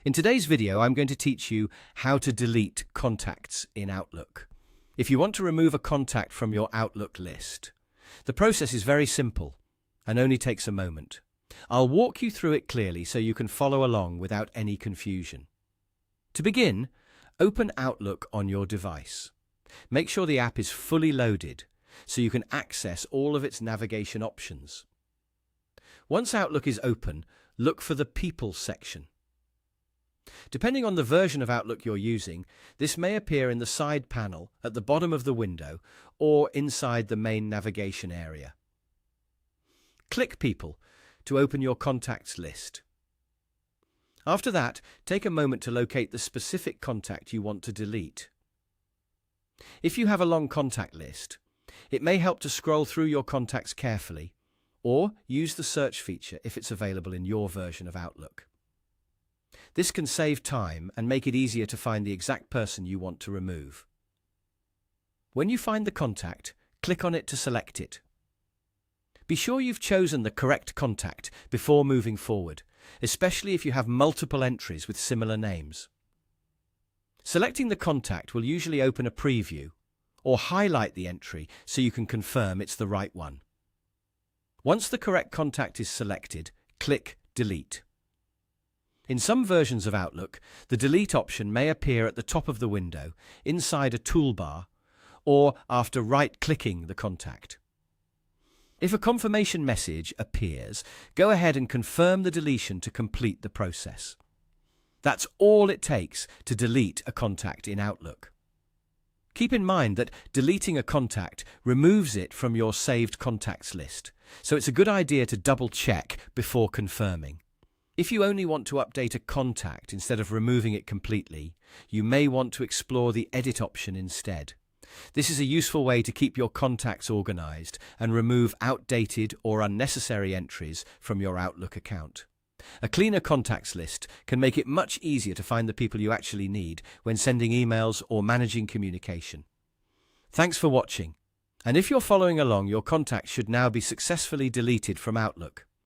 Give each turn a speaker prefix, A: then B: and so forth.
A: In today's video, I'm going to teach you how to delete contacts in Outlook. If you want to remove a contact from your Outlook list, the process is very simple and only takes a moment. I'll walk you through it clearly so you can follow along without any confusion. To begin, open Outlook on your device. Make sure the app is fully loaded so you can access all of its navigation options. Once Outlook is open, look for the People section. Depending on the version of Outlook you're using, this may appear in the side panel at the bottom of the window or inside the main navigation area. Click People to open your contacts list. After that, take a moment to locate the specific contact you want to delete. If you have a long contact list, it may help to scroll through your contacts carefully or use the search feature if it's available in your version of Outlook. This can save time and make it easier to find the exact person you want to remove. When you find the contact, click on it to select it. Be sure you've chosen the correct contact before moving forward, especially if you have multiple entries with similar names. Selecting the contact will usually open a preview or highlight the entry so you can confirm it's the right one. Once the correct contact is selected, click Delete. In some versions of Outlook, the Delete option may appear at the top of the window, inside a toolbar, or after right-clicking the contact. If a confirmation message appears, go ahead and confirm the deletion to complete the process. That's all it takes to delete a contact in Outlook. Keep in mind that deleting a contact removes it from your saved contacts list, so it's a good idea to double-check before confirming. If you only want to update a contact instead of removing it completely, you may want to explore the Edit option instead. This is a useful way to keep your contacts organized and remove outdated or unnecessary entries from your Outlook account. A cleaner contacts list can make it much easier to find the people you actually need when sending emails or managing communication. Thanks for watching. And if you're following along, your contacts should now be successfully deleted from Outlook.